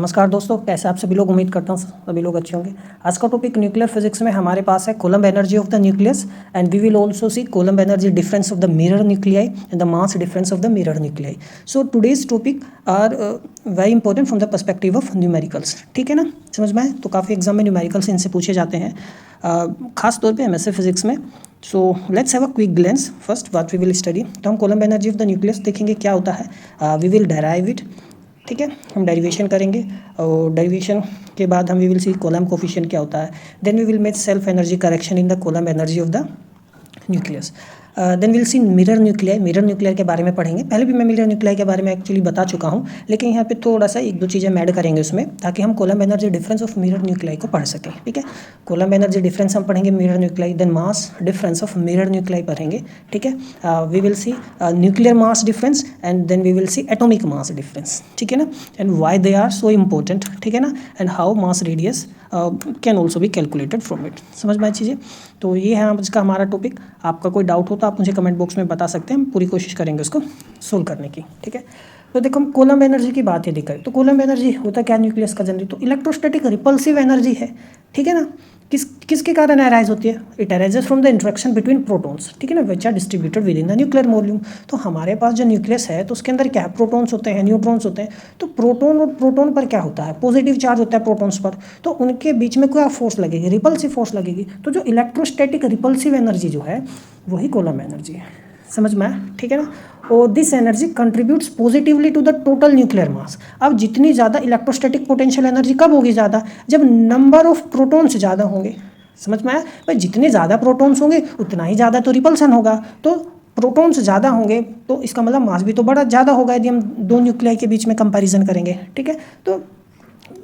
नमस्कार दोस्तों, कैसे आप सभी लोग। उम्मीद करता हूँ सभी लोग अच्छे होंगे। आज का टॉपिक न्यूक्लियर फिजिक्स में हमारे पास है Coulomb energy of the nucleus and we will also see Coulomb energy difference of the mirror nuclei and the mass difference of the mirror nuclei. So today's topic are very important from the perspective of numericals. ठीक है ना, समझ में आए तो काफ़ी exam में numericals इनसे पूछे जाते हैं, खास तौर पे एमएससी फिजिक्स में। So let's have a quick glance first what we will study. तो हम Coulomb energy of the nucleus देखेंगे क्या होता है, वी विल डेराइव इट। ठीक है, हम डेरिवेशन करेंगे और डेरिवेशन के बाद हम we will see Coulomb coefficient क्या होता है। Then we will make self energy correction in the Coulomb energy of the nucleus. Then will see mirror nuclei. Mirror nuclear के बारे में पढ़ेंगे। पहले भी मैं मिरर न्यूक्लियाई के बारे में एक्चुअली बता चुका हूँ, लेकिन यहाँ पे थोड़ा सा एक दो चीज़ें हम ऐड करेंगे उसमें, ताकि हम Coulomb energy difference of mirror nuclei को पढ़ सकें। ठीक है, कूलम्ब एनर्जी डिफरेंस हम पढ़ेंगे mirror nuclei, then mass difference of mirror nuclei पढ़ेंगे। ठीक है, we will see nuclear mass difference and then we will see atomic mass difference. ठीक है ना, and why they are so important. ठीक है ना, and how mass radius can also be calculated from it. समझ में आई चीज़ें। तो ये है आज का हमारा टॉपिक। आपका कोई डाउट हो तो आप मुझे कमेंट बॉक्स में बता सकते हैं, हम पूरी कोशिश करेंगे उसको सोल्व करने की। ठीक है, तो देखो हम कूलम्ब एनर्जी की बात यदि करें तो कूलम्ब एनर्जी होता क्या न्यूक्लियस का जनरली, तो इलेक्ट्रोस्टैटिक रिपल्सिव एनर्जी है। ठीक है ना, किसके कारण अराइज होती है? It arises from the interaction between protons. ठीक है ना, which are distributed within the nuclear volume. तो हमारे पास जो न्यूक्लियस है तो उसके अंदर क्या है, प्रोटॉन्स होते हैं, न्यूट्रॉन्स होते हैं। तो प्रोटॉन और प्रोटॉन पर क्या होता है, पॉजिटिव चार्ज होता है प्रोटॉन्स पर, तो उनके बीच में क्या फोर्स लगेगी, रिपल्सिव फोर्स लगेगी। तो जो इलेक्ट्रोस्टैटिक रिपल्सिव एनर्जी जो है वही कूलम्ब एनर्जी है। समझ में आया? ठीक है ना, और this energy contributes positively to the total nuclear mass. अब जितनी ज़्यादा इलेक्ट्रोस्टैटिक पोटेंशियल एनर्जी कब होगी ज़्यादा, जब नंबर ऑफ प्रोटॉन्स ज़्यादा होंगे। समझ में आया भाई, जितने ज़्यादा प्रोटॉन्स होंगे उतना ही ज़्यादा तो रिपल्सन होगा। तो प्रोटॉन्स ज़्यादा होंगे तो इसका मतलब मास भी तो बड़ा ज़्यादा होगा यदि हम दो न्यूक्लियाई के बीच में कंपैरिजन करेंगे। ठीक है, तो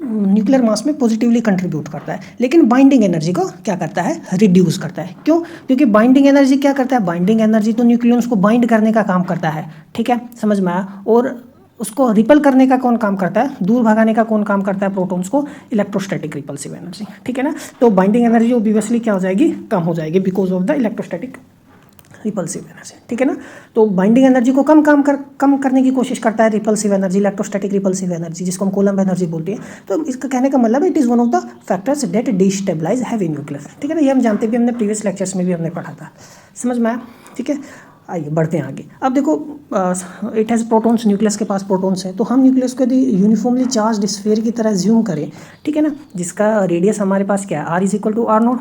न्यूक्लियर मास में पॉजिटिवली कंट्रीब्यूट करता है, लेकिन बाइंडिंग एनर्जी को क्या करता है, रिड्यूस करता है। क्यों? क्योंकि बाइंडिंग एनर्जी क्या करता है, बाइंडिंग एनर्जी तो न्यूक्लियंस को बाइंड करने का काम करता है। ठीक है, समझ में आया। और उसको रिपल करने का कौन काम करता है, दूर भगाने का कौन काम करता है प्रोटॉन्स को, इलेक्ट्रोस्टैटिक रिपल्सिव एनर्जी। ठीक है ना, तो बाइंडिंग एनर्जी ऑब्वियसली क्या हो जाएगी, कम हो जाएगी because of the electrostatic repulsive energy. ठीक है ना, तो बाइंडिंग एनर्जी को कम करने की कोशिश करता है repulsive energy, electrostatic repulsive energy, जिसको हम कूलम्ब एनर्जी बोलते हैं। तो इसका कहने का मतलब it is one of the factors that destabilize heavy nucleus. ठीक है ना, ये हम जानते भी, हमने प्रीवियस लेक्चर्स में भी हमने पढ़ा था। समझ में आया? ठीक है, आइए बढ़ते हैं आगे। अब देखो इट हैज़ प्रोटॉन्स, न्यूक्लियस के पास प्रोटॉन्स हैं। तो हम न्यूक्लियस को यदि यूनिफॉर्मली चार्ज स्फीयर की तरह ज्यूम करें, ठीक है ना, जिसका रेडियस हमारे पास क्या है, R is equal to R naught,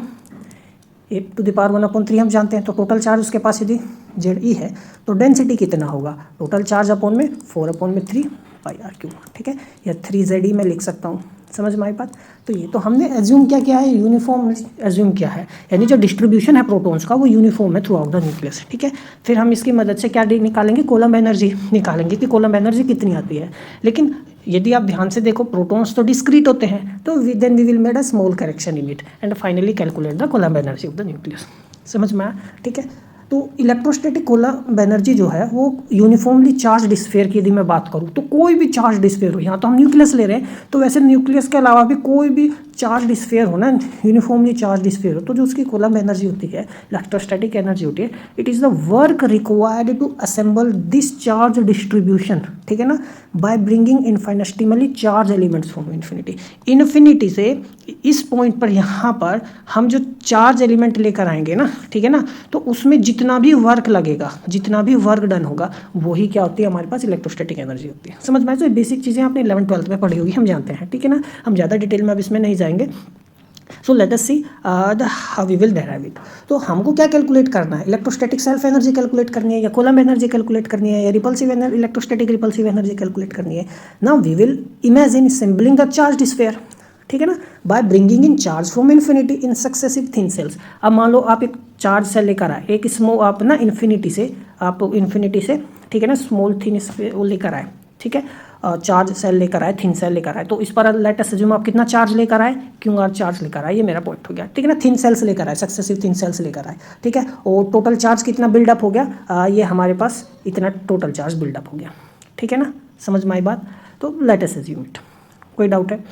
8⁻⁴ हम जानते हैं। तो टोटल चार्ज उसके पास यदि ZE है तो डेंसिटी कितना होगा, टोटल चार्ज अपॉन में 4/3 πr3। ठीक है, या 3ZE में लिख सकता हूँ। समझ में आई बात? तो ये तो हमने एज्यूम क्या किया है, यूनिफॉर्म एज्यूम किया है, यानी जो डिस्ट्रीब्यूशन है प्रोटॉन्स का वो यूनिफॉर्म है थ्रू आउट द न्यूक्लियस। ठीक है, फिर हम इसकी मदद से क्या निकालेंगे, कूलम्ब एनर्जी निकालेंगे कि कूलम्ब एनर्जी कितनी आती है। लेकिन यदि आप ध्यान से देखो प्रोटॉन्स तो डिस्क्रीट होते हैं, तो then we will made a small correction in it and finally calculate the Coulomb energy of the nucleus. समझ में आया? ठीक है, तो इलेक्ट्रोस्टैटिक कूलम्ब एनर्जी जो है वो यूनिफॉर्मली चार्ज स्फीयर की यदि मैं बात करूँ तो कोई भी चार्ज स्फीयर हो, यहाँ तो हम न्यूक्लियस ले रहे हैं, तो वैसे न्यूक्लियस के अलावा भी कोई भी चार्ज स्फीयर हो ना, यूनिफॉर्मली चार्ज स्फीयर हो, तो जो उसकी कूलम्ब एनर्जी होती है, इलेक्ट्रोस्टैटिक एनर्जी होती है, it is the work required to assemble this charge distribution. ठीक है ना, by bringing infinitesimally charge elements from infinity. Infinity से इस पॉइंट पर, यहाँ पर हम जो चार्ज एलिमेंट लेकर आएंगे ना, ठीक है ना, तो उसमें जितना भी वर्क लगेगा, जितना भी वर्क डन होगा, वही क्या होती है, हमारे पास इलेक्ट्रोस्टैटिक एनर्जी होती है। समझ में आए? तो बेसिक चीज़ें आपने 11th-12th में पढ़ी होगी, हम जानते हैं। ठीक है ना, हम ज़्यादा डिटेल में अब इसमें नहीं जाएंगे। So let us see the how we will derive it. तो हमको क्या कैलकुलेट करना है, इलेक्ट्रोस्टैटिक सेल्फ एनर्जी कैलकुलेट करनी है, या कूलम्ब एनर्जी कैलकुलेट करनी है, या repulsive energy, electrostatic repulsive energy calculate करनी है। Now we will imagine assembling the charge sphere. ठीक है ना, by bringing in charge from infinity in successive thin shells. अब मान लो आप एक चार्ज सेल लेकर आए, एक स्मॉल आप ना इन्फिनिटी से, ठीक है ना, स्मॉल थिन वो लेकर आए। ठीक है, चार्ज सेल लेकर आए, थिन सेल लेकर आए, तो इस पर लेट अस अज्यूम आप कितना चार्ज लेकर आए, क्यों चार्ज लेकर आए, ये मेरा पॉइंट हो गया। ठीक है ना, थिन सेल्स लेकर आए, सक्सेसिव थिन सेल्स लेकर आए। ठीक है, और टोटल चार्ज कितना बिल्डअप हो गया, ये हमारे पास इतना टोटल चार्ज बिल्डअप हो गया। ठीक है ना, समझ में आई बात? तो लेट अस अज्यूम इट। कोई डाउट है?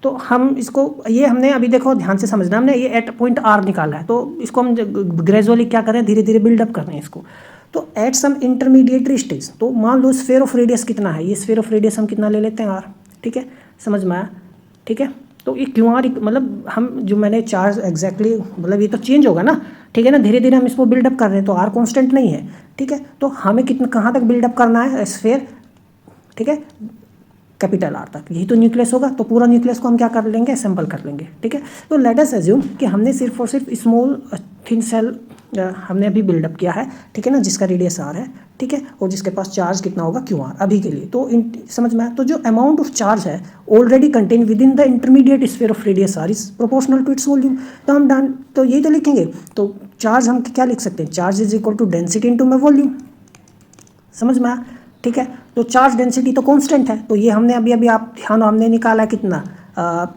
तो हम इसको, ये हमने अभी देखो ध्यान से समझना, हमने ये एट पॉइंट R निकाला है, तो इसको हम ग्रेजुअली क्या करें, धीरे धीरे बिल्डअप कर रहे हैं इसको। तो एट सम इंटरमीडिएटरी स्टेज, तो मान लो स्फीयर ऑफ रेडियस कितना है, ये स्फीयर ऑफ रेडियस हम कितना ले लेते हैं R। ठीक है, समझ में आया, ठीक है। तो ये क्यू आर मतलब हम जो मैंने चार्ज एग्जैक्टली मतलब ये तो चेंज होगा ना, ठीक है ना, धीरे धीरे हम इसको बिल्डअप कर रहे हैं, तो आर कांस्टेंट नहीं है, ठीक है। तो हमें कितना कहाँ तक बिल्डअप करना है स्फीयर, ठीक है, कैपिटल आर तक, यही तो न्यूक्लियस होगा। तो पूरा न्यूक्लियस को हम क्या कर लेंगे, असेंबल कर लेंगे, ठीक है। तो लेट अस अज्यूम कि हमने सिर्फ और सिर्फ स्मॉल थिन सेल हमने अभी बिल्डअप किया है, ठीक है ना, जिसका रेडियस आर है, ठीक है, और जिसके पास चार्ज कितना होगा क्यू आर अभी के लिए। तो समझ में आया, तो जो अमाउंट ऑफ चार्ज है already contain within the intermediate sphere of radius R is proportional to its volume. तो हम डन, तो यही तो लिखेंगे। तो चार्ज हम क्या लिख सकते हैं, charge is equal to density into my volume, समझ में आया, ठीक है। तो चार्ज डेंसिटी तो कांस्टेंट है, तो ये हमने अभी आप ध्यान, हमने निकाला कितना,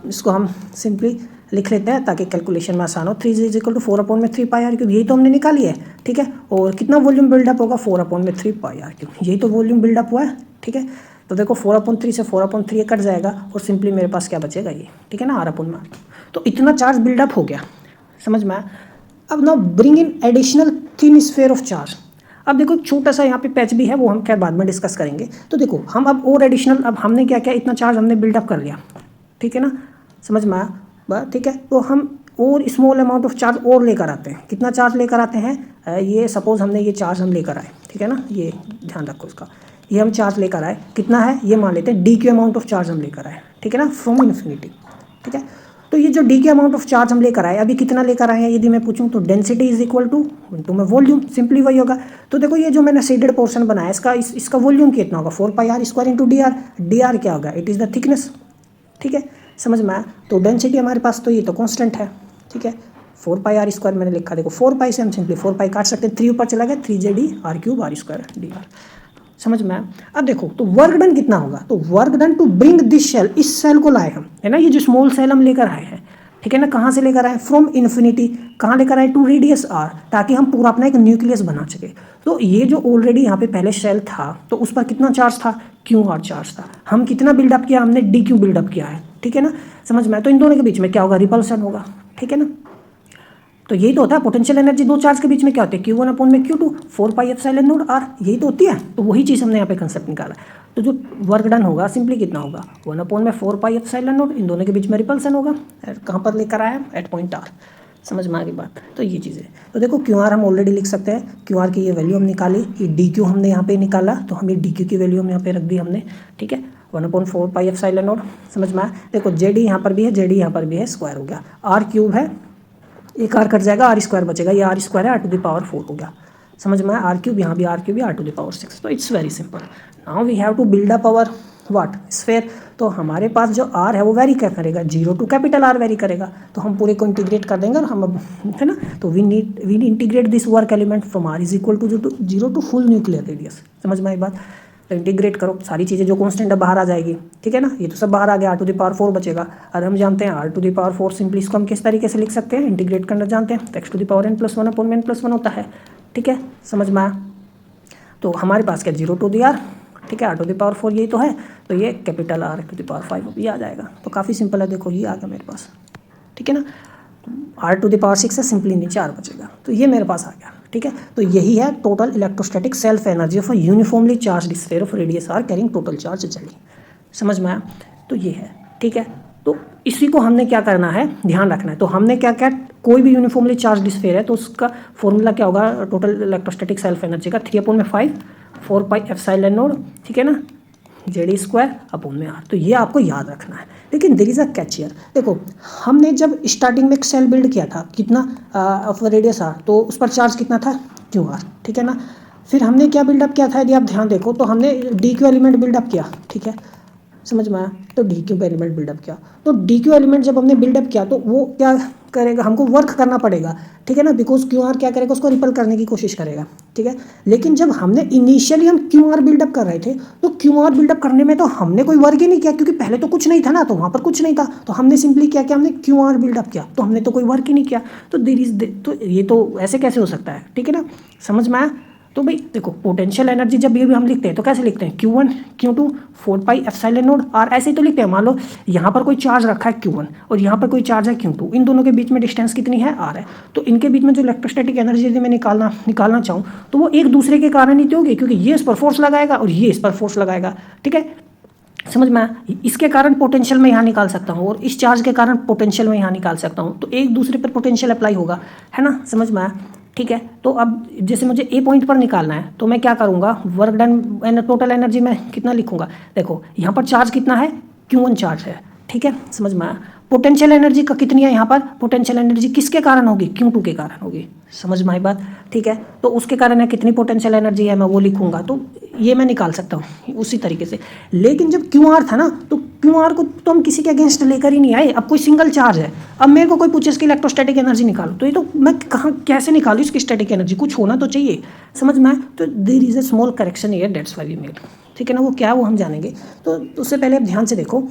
इसको हम सिंपली लिख लेते हैं ताकि कैलकुलेशन में आसान हो। 3 is equal to 4/3 pi R cube, यही तो हमने निकाली है, ठीक है। और कितना वॉल्यूम बिल्डअप होगा, 4/3 पाई आर क्यूब, यही तो वॉल्यूम बिल्डअप हुआ है, ठीक है। तो देखो 4/3 से 4/3 कट जाएगा और सिंपली मेरे पास क्या बचेगा ये, ठीक है ना, r/r। तो इतना चार्ज बिल्डअप हो गया, समझ में आया। अब now bring in additional thin sphere of charge. अब देखो छोटा सा यहाँ पे पैच भी है, वो हम क्या बाद में डिस्कस करेंगे। तो देखो हम अब और एडिशनल, अब हमने क्या किया, इतना चार्ज हमने बिल्डअप कर लिया, ठीक है ना, समझ में आया, ठीक है। तो हम और स्मॉल अमाउंट ऑफ चार्ज और लेकर आते हैं। कितना चार्ज लेकर आते हैं, ये सपोज हमने ये चार्ज हम लेकर आए, ठीक है ना, ये ध्यान रखो इसका, ये हम चार्ज लेकर आए, कितना है ये मान लेते हैं, D Q amount of charge हम लेकर आए, ठीक है ना, फ्रॉम इन्फिनिटी, ठीक है। तो ये जो डी के अमाउंट ऑफ चार्ज हम लेकर आए, अभी कितना लेकर आए हैं यदि मैं पूछूं, तो density is equal to into में वॉल्यूम, सिंपली वही होगा। तो देखो ये जो मैंने शेडेड पोर्शन बनाया इसका वॉल्यूम कितना होगा, 4 pi R square into D R. D R क्या होगा, इट इज़ द थिकनेस, ठीक है, समझ में आया। तो डेंसिटी हमारे पास तो ये तो कांस्टेंट है, ठीक है, 4 पाई आर स्क्वायर मैंने लिखा, देखो 4 पाई से हम सिंपली 4 पाई काट सकते हैं, 3 ऊपर चला गया, 3 R cube R square D R, समझ में आया। अब देखो तो वर्क डन कितना होगा, तो work done to bring this shell, इस सेल को लाए हम, है ना, ये जो स्मॉल सेल हम लेकर आए हैं, ठीक है ना, कहाँ से लेकर आए, फ्रॉम इन्फिनिटी, कहाँ लेकर आए, टू रेडियस आर, ताकि हम पूरा अपना एक न्यूक्लियस बना सके। तो ये जो ऑलरेडी यहाँ पे पहले सेल था, तो उस पर कितना चार्ज था, क्यू आर चार्ज था। हम कितना बिल्डअप किया, हमने डी क्यू बिल्डअप किया है, ठीक है ना, समझ में आया। तो इन दोनों के बीच में क्या होगा, रिपल्सन होगा, ठीक है ना। तो यही तो होता है पोटेंशियल एनर्जी दो चार्ज के बीच में क्या होती है, Q1/Q2 4 pi epsilon not R, यही तो होती है। तो वही चीज़ हमने यहाँ पे कंसेप्ट निकाला। तो जो वर्क डन होगा सिंपली कितना होगा, 1/4 पाई एप्सिलॉन नॉट, इन दोनों के बीच में रिपल्सन होगा, कहाँ पर लेकर आया, एट पॉइंट R, समझ में आ गई बात। तो ये चीज़ें, तो देखो QR हम ऑलरेडी लिख सकते हैं, QR की ये वैल्यू हम निकाली, ये DQ हमने यहाँ पे निकाला, तो हम ये DQ की वैल्यू हम यहाँ पे रख दी हमने, ठीक है, 1/4 पाई एप्सिलॉन नॉट, समझ में आया। देखो JD यहाँ पर भी है, JD यहाँ पर भी है, स्क्वायर हो गया, R क्यूब है, एक R कट जाएगा, R स्क्वायर बचेगा, ये R स्क्वायर है, R⁴ हो गया, समझ में आया। R क्यूब यहाँ भी R क्यूब है, R⁴ तो it's very simple. Now we have to build up our what sphere. तो हमारे पास जो R है वो वेरी क्या करेगा, 0 टू कैपिटल R वेरी करेगा। तो हम पूरे को इंटीग्रेट कर देंगे और हम अब, है ना, तो we integrate this work element from R is equal to 0 to full nuclear radius, समझ में आई बात। तो इंटीग्रेट करो, सारी चीज़ें जो कांस्टेंट है बाहर आ जाएगी, ठीक है ना, ये तो सब बाहर आ गया, R⁴ बचेगा। और हम जानते हैं R⁴ सिंपली इसको हम किस तरीके से लिख सकते हैं, इंटीग्रेट करना जानते हैं, तो x⁴n+1/n+1 होता है, ठीक है, समझ में आया। तो हमारे पास क्या 0 टू दी R, ठीक है, R⁴ यही तो है, तो ये कैपिटल R⁵ ये आ जाएगा। तो काफ़ी सिंपल है, देखो ये आ गया मेरे पास, ठीक है ना, R⁶ है, सिंपली नीचे R बचेगा, तो ये मेरे पास आ गया, ठीक है। तो यही है total electrostatic self energy of a uniformly charged sphere of radius R carrying total charge Z, समझ में आया। तो ये है, ठीक है। तो इसी को हमने क्या करना है, ध्यान रखना है। तो हमने क्या क्या, कोई भी यूनिफॉर्मली चार्ज्ड स्फीयर है तो उसका फॉर्मूला क्या होगा, टोटल इलेक्ट्रोस्टैटिक सेल्फ एनर्जी का 3/5 4 पाई एप्सिलॉन नॉट, ठीक है ना, ZE²/R। तो ये आपको याद रखना है। लेकिन there is a catch here, देखो हमने जब स्टार्टिंग में एक सेल बिल्ड किया था, कितना ऑफ रेडियस R, तो उस पर चार्ज कितना था, QR, ठीक है ना। फिर हमने क्या बिल्डअप किया था, यदि आप ध्यान देखो तो हमने DQ एलिमेंट बिल्डअप किया, ठीक है, समझ में आया। तो DQ एलिमेंट बिल्डअप किया, तो DQ एलिमेंट जब हमने बिल्डअप किया तो वो क्या करेगा, हमको वर्क करना पड़ेगा, ठीक है ना, बिकॉज QR क्या करेगा, उसको रिपल करने की कोशिश करेगा, ठीक है। लेकिन जब हमने इनिशियली हम QR बिल्डअप कर रहे थे, तो QR बिल्डअप करने में तो हमने कोई वर्क ही नहीं किया, क्योंकि पहले तो कुछ नहीं था ना, तो वहाँ पर कुछ नहीं था, तो हमने सिंपली क्या किया, हमने QR बिल्डअप किया, तो हमने तो कोई वर्क ही नहीं किया। तो तो ये तो ऐसे कैसे हो सकता है, ठीक है ना, समझ में आया। तो भाई देखो पोटेंशियल एनर्जी जब ये भी हम लिखते हैं तो कैसे लिखते हैं, Q1 Q2 4 pi epsilon not R, ऐसे ही तो लिखते हैं। मान लो यहाँ पर कोई चार्ज रखा है Q1 और यहाँ पर कोई चार्ज है Q2, इन दोनों के बीच में डिस्टेंस कितनी है, R है। तो इनके बीच में जो इलेक्ट्रोस्टैटिक एनर्जी यदि मैं निकालना चाहूँ तो वो एक दूसरे के कारण ही होगी, क्योंकि ये इस पर फोर्स लगाएगा और ये इस पर फोर्स लगाएगा, ठीक है। समझ में आया? इसके कारण पोटेंशियल मैं यहाँ निकाल सकता हूँ और इस चार्ज के कारण पोटेंशियल मैं यहाँ निकाल सकता हूँ, तो एक दूसरे पर पोटेंशियल अप्लाई होगा, है ना? समझ में आया? ठीक है, तो अब जैसे मुझे ए पॉइंट पर निकालना है तो मैं क्या करूँगा, वर्क डन टोटल एनर्जी में कितना लिखूंगा, देखो यहाँ पर चार्ज कितना है, Q1 चार्ज है, ठीक है, समझ में आया? पोटेंशियल एनर्जी का कितनी है यहाँ पर, पोटेंशियल एनर्जी किसके कारण होगी, Q2 के कारण होगी, समझ में आई बात? ठीक है, तो उसके कारण है कितनी पोटेंशियल एनर्जी है मैं वो लिखूंगा, तो ये मैं निकाल सकता हूँ उसी तरीके से। लेकिन जब QR था ना, तो QR को तो हम किसी के अगेंस्ट लेकर ही नहीं आए, अब कोई सिंगल चार्ज है, अब मेरे को कोई पूछे इसकी इलेक्ट्रोस्टैटिक एनर्जी निकालो, तो ये तो मैं कहाँ कैसे निकालूँ इसकी स्टैटिक एनर्जी, कुछ होना तो चाहिए, समझ में आए? तो there is a small correction here, that's why we made, ठीक है ना? वो क्या है वो हम जानेंगे। तो उससे पहले आप ध्यान से देखो,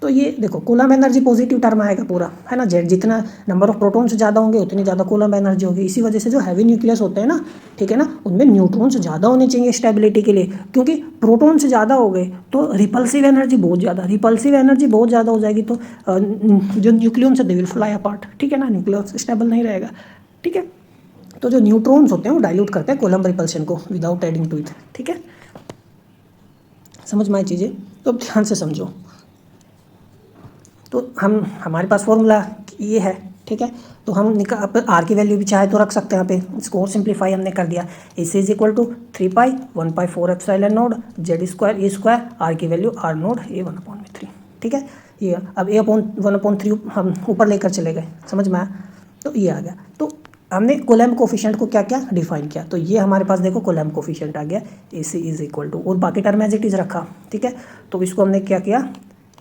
तो ये देखो कूलम्ब एनर्जी पॉजिटिव टर्म आएगा पूरा, है ना? जेड जितना नंबर ऑफ प्रोटॉन्स ज़्यादा होंगे उतनी ज़्यादा कूलम्ब एनर्जी होगी। इसी वजह से जो हैवी न्यूक्लियस होते हैं ना, ठीक है ना, उनमें न्यूट्रॉन्स ज़्यादा होने चाहिए स्टेबिलिटी के लिए, क्योंकि प्रोटॉन्स ज़्यादा हो गए तो रिपल्सिव एनर्जी बहुत ज़्यादा हो जाएगी, तो जो न्यूक्लियॉन्स है दे विल फ्लाई अपार्ट, ठीक है ना? न्यूक्लियस स्टेबल नहीं रहेगा, ठीक है? तो जो न्यूट्रॉन्स होते हैं वो डाइल्यूट करते हैं कूलम्ब रिपल्शन को विदाउट एडिंग टू इट, ठीक है? समझ में आई चीज़ें? तो ध्यान से समझो। तो हमारे पास फॉर्मूला ये है, ठीक है? तो हम आर की वैल्यू भी चाहे तो रख सकते हैं यहाँ पे, इसको और सिंप्लीफाई हमने कर दिया। AC is equal to 3π/1/4 epsilon naught Z² R की वैल्यू R नोड A 1/3, ठीक है? ये अब A अपॉन 1/3 हम ऊपर लेकर चले गए, समझ में आया? तो ये आ गया। तो हमने कूलम्ब कोफिशिएंट को क्या क्या डिफाइन किया, तो ये हमारे पास देखो कूलम्ब कोफिशिएंट आ गया, AC इज इक्वल टू, और बाकी टर्म एज इट इज रखा, ठीक है? तो इसको हमने क्या किया,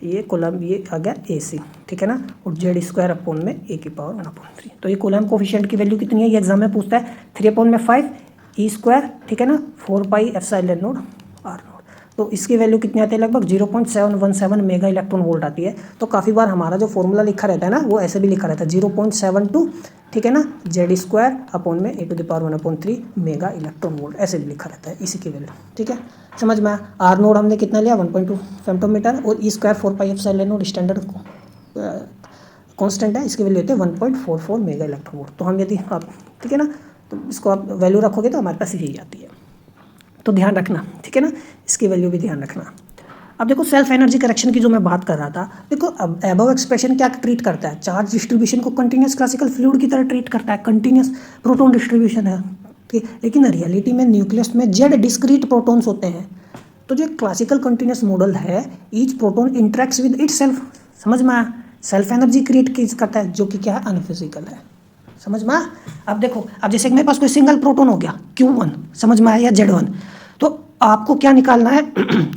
ये कूलम्ब ये आ गया AC, ठीक है ना, और Z² अपॉन में A की पावर 1/3। तो ये कूलम्ब कोफिशिएंट की वैल्यू कितनी है, ये एग्जाम में पूछता है, 3/5 E², ठीक है ना, 4π एप्सिलॉन नोड R नोड। तो इसकी वैल्यू कितनी आती है, लगभग 0.717 मेगा इलेक्ट्रॉन वोल्ट आती है। तो काफ़ी बार हमारा जो फॉर्मूला लिखा रहता है ना, वो ऐसे भी लिखा रहता है 0.72, ठीक है ना, Z² अपॉन में A to the power 1/3 mega electron volt, ऐसे भी लिखा रहता है इसी की वैल्यू, ठीक है? समझ में? R नोड हमने कितना लिया, 1.2 फेम्टोमीटर, और E² 4π epsilon node standard constant है, इसकी वैल्यू होती है 1.44 मेगा इलेक्ट्रॉन वोल्ट। तो हम यदि आप, ठीक है ना, तो इसको आप वैल्यू रखोगे तो हमारे पास यही आती है, तो ध्यान रखना, ठीक है ना, इसकी वैल्यू भी ध्यान रखना। अब देखो सेल्फ एनर्जी करेक्शन की जो मैं बात कर रहा था, देखो अब एबव एक्सप्रेशन क्या ट्रीट करता है, चार्ज डिस्ट्रीब्यूशन को कंटिन्यूस क्लासिकल फ्लूइड की तरह ट्रीट करता है, कंटिन्यूस प्रोटॉन डिस्ट्रीब्यूशन है, ठीक है? लेकिन रियलिटी में न्यूक्लियस में जेड डिस्क्रीट प्रोटॉन्स होते हैं। तो जो क्लासिकल कंटिन्यूस मॉडल है, each proton interacts with it self, समझ में आया? सेल्फ एनर्जी क्रिएट करता है, जो कि क्या है, अनफिजिकल है, समझ में आया? अब देखो, अब जैसे मेरे पास कोई सिंगल प्रोटॉन हो गया Q1, समझ में आया, या Z1, तो आपको क्या निकालना है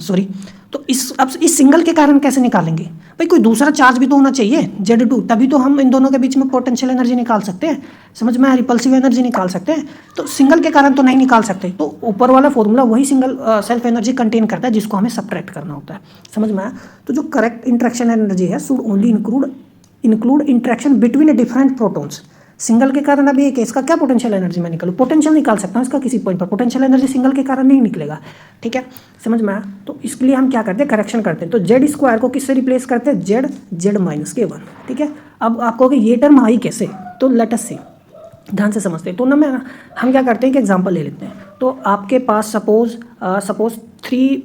सॉरी, तो अब इस सिंगल के कारण कैसे निकालेंगे भाई, कोई दूसरा चार्ज भी तो होना चाहिए Z2, तभी तो हम इन दोनों के बीच में पोटेंशियल एनर्जी निकाल सकते हैं, समझ में आया? रिपल्सिव एनर्जी निकाल सकते हैं। तो सिंगल के कारण तो नहीं निकाल सकते, तो ऊपर वाला फॉर्मूला वही सिंगल सेल्फ एनर्जी कंटेन करता है जिसको हमें सब्ट्रैक्ट करना होता है, समझ में आया? तो जो करेक्ट इंटरेक्शन एनर्जी है should only include interaction between different protons. Single के कारण अभी एक इसका क्या पोटेंशियल एनर्जी मैं निकालूँ, पोटेंशियल निकाल सकता हूँ इसका किसी पॉइंट पर, पोटेंशियल एनर्जी सिंगल के कारण नहीं निकलेगा, ठीक है? समझ में आया? तो इसके लिए हम क्या करते हैं, करेक्शन करते हैं। तो Z² को किससे रिप्लेस करते हैं, Z-K1, ठीक है? अब आप कहोगे ये टर्म आई कैसे, तो लेट अस सी, ध्यान से समझते हैं। तो हम क्या करते हैं कि एग्जाम्पल ले लेते हैं। तो आपके पास सपोज 3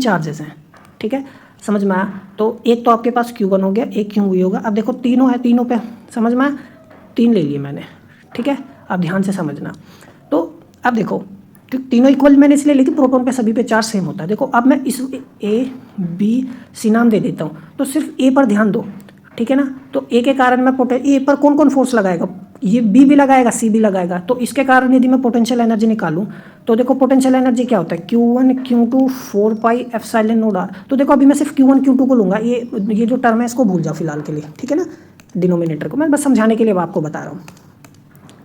चार्जेस हैं, ठीक है, समझ में आया? तो एक तो आपके पास Q1 हो गया, एक QV होगा। अब देखो तीनों है, तीनों पे समझ में आया, 3 ले लिए मैंने, ठीक है? अब ध्यान से समझना। तो अब देखो तीनों इक्वल मैंने इसलिए लेकिन प्रोटॉन पे सभी पे चार्ज सेम होता है। देखो अब मैं इस A-B-C नाम दे देता हूँ, तो सिर्फ A पर ध्यान दो, ठीक है ना? तो A के कारण मैं A पर कौन कौन फोर्स लगाएगा, ये B भी लगाएगा, C भी लगाएगा। तो इसके कारण यदि मैं पोटेंशियल एनर्जी निकालूँ तो देखो पोटेंशियल एनर्जी क्या होता है, Q1 Q2 4π epsilon node R। तो देखो अभी मैं सिर्फ Q1 Q2 को लूँगा, ये जो टर्म है इसको भूल जाओ फिलहाल के लिए, ठीक है ना? डिनोमिनेटर को मैं बस समझाने के लिए आपको बता रहा हूँ,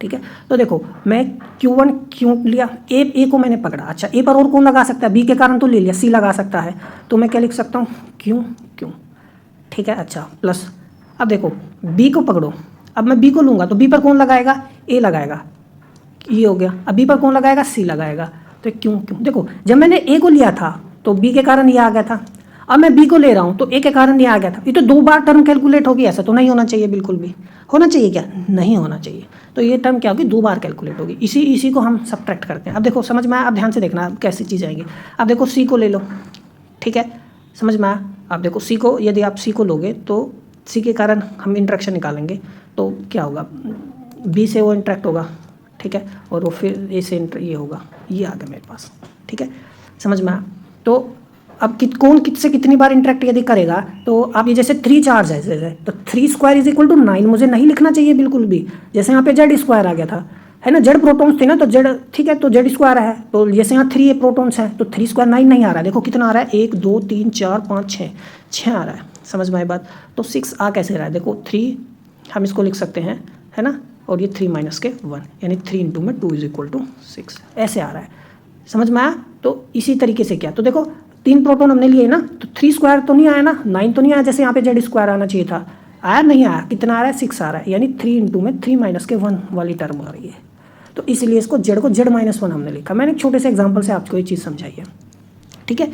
ठीक है? तो देखो मैं Q1 क्यों लिया, A को मैंने पकड़ा, अच्छा A पर और कौन लगा सकता है, B के कारण तो ले लिया, C लगा सकता है, तो मैं क्या लिख सकता हूँ, Q, ठीक है? अच्छा प्लस, अब देखो B को पकड़ो, अब मैं B को लूँगा तो B पर कौन लगाएगा, A लगाएगा, ये हो गया। अब B पर कौन लगाएगा, C लगाएगा, तो क्यों देखो जब मैंने A को लिया था तो B के कारण ये आ गया था, अब मैं B को ले रहा हूँ तो A के कारण ये आ गया था। ये तो 2 बार टर्म कैलकुलेट होगी, ऐसा तो नहीं होना चाहिए, बिल्कुल भी होना चाहिए क्या, नहीं होना चाहिए। तो ये टर्म क्या होगी, 2 बार कैलकुलेट होगी, इसी को हम सब्ट्रैक्ट करते हैं। अब देखो समझ में आया, अब ध्यान से देखना कैसी चीज़ आएगी। अब देखो C को ले लो, ठीक है, समझ में आया। आप देखो सी को, यदि आप सी को लोगे तो सी के कारण हम इंट्रैक्शन निकालेंगे तो क्या होगा, बी से वो इंट्रैक्ट होगा, ठीक है, और वो फिर ए से ये होगा, ये आ गया मेरे पास, ठीक है, समझ में आया। तो अब कौन किससे कितनी बार इंटरेक्ट यदि करेगा, तो आप ये जैसे 3 चार्ज है जैसे, तो 3 स्क्वायर इज इक्वल टू 9 मुझे नहीं लिखना चाहिए बिल्कुल भी, जैसे यहाँ पे जेड स्क्वायर आ गया था, है ना, जेड प्रोटॉन्स थे ना, तो जेड, ठीक है, तो जेड स्क्वायर है, तो जैसे यहाँ 3 प्रोटॉन्स हैं तो 3 स्क्वायर 9 नहीं आ रहा है, देखो कितना आ रहा है, 1 2 3 4 5 6 आ रहा है, समझ में आई बात। तो 6 आ कैसे रहा है, देखो 3 हम इसको लिख सकते हैं, है ना, और ये 3 माइनस के 1 यानी 3 इंटू में 2 इज इक्वल टू 6 ऐसे आ रहा है, समझ में आया। तो इसी तरीके से क्या, तो देखो 3 प्रोटॉन हमने लिए ना, तो 3 स्क्वायर तो नहीं आया ना, 9 तो नहीं आया जैसे यहाँ पे जेड स्क्वायर आना चाहिए था, आया नहीं आया, कितना आ रहा है 6 आ रहा है, यानी 3 इंटू में 3 माइनस के 1 वाली टर्म आ रही है, तो इसलिए इसको जेड को जेड माइनस 1 हमने लिखा। मैंने एक छोटे से एग्जाम्पल से आपको ये चीज़ समझाई है, ठीक है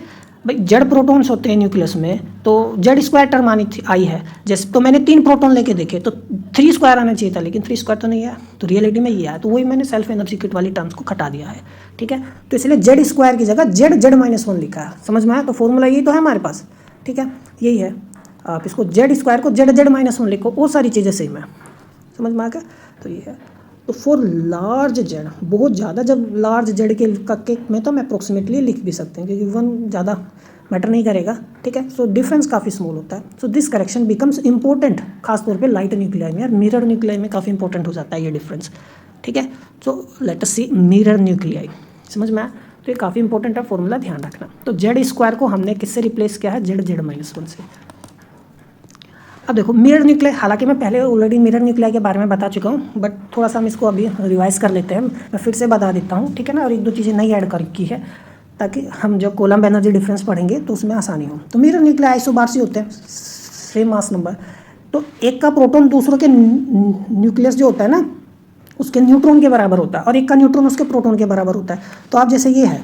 भाई। जेड प्रोटॉन्स होते हैं न्यूक्लियस में, तो जेड स्क्वायर टर्म आई है जैसे, तो मैंने 3 प्रोटॉन लेके देखे तो 3 स्क्वायर आना चाहिए था, लेकिन 3 स्क्वायर तो नहीं आया, तो रियलिटी में ये आया, तो वही मैंने सेल्फ एनर्जी किट वाली टर्म्स को हटा दिया है, ठीक है। तो इसलिए जेड स्क्वायर की जगह जेड जेड माइनस 1 लिखा है, समझ में आया। तो फॉर्मूला यही तो है हमारे पास, ठीक है, यही है। आप इसको जेड स्क्वायर को जेड जेड माइनस 1 लिखो, वो सारी चीज़ें सेम है, समझ में आ गया। तो ये है, तो फॉर लार्ज जेड, बहुत ज़्यादा, जब लार्ज जेड के में तो हम अप्रोक्सीमेटली लिख भी सकते हैं, क्योंकि 1 ज़्यादा मैटर नहीं करेगा, ठीक है। सो डिफरेंस काफ़ी स्मॉल होता है, so this correction becomes important, खासतौर पे लाइट न्यूक्लियाई में, और मिरर न्यूक्लियाई में काफ़ी इंपॉर्टेंट हो जाता है ये डिफरेंस, ठीक है। सो लेट अस सी मिरर न्यूक्लियाई, समझ में आया। तो ये काफ़ी इंपॉर्टेंट है, फॉर्मूला ध्यान रखना। तो जेड स्क्वायर को हमने किससे रिप्लेस किया है, जेड जेड माइनस 1 से। अब देखो मिरर न्यूक्लियाई, हालांकि मैं पहले ऑलरेडी मिरर न्यूक्लियाई के बारे में बता चुका हूँ, बट थोड़ा सा हम इसको अभी रिवाइज कर लेते हैं, मैं फिर से बता देता हूँ, ठीक है ना, और 1-2 चीज़ें नई ऐड कर की है, ताकि हम जब कोलम्ब एनर्जी डिफरेंस पढ़ेंगे तो उसमें आसानी हो। तो मिरर न्यूक्लियाई आइसोबार्सी होते हैं, सेम मास नंबर, तो एक का प्रोटॉन दूसरों के न्यूक्लियस जो होता है ना, उसके न्यूट्रॉन के बराबर होता है, और एक का न्यूट्रॉन उसके प्रोटॉन के बराबर होता है। तो आप जैसे ये है,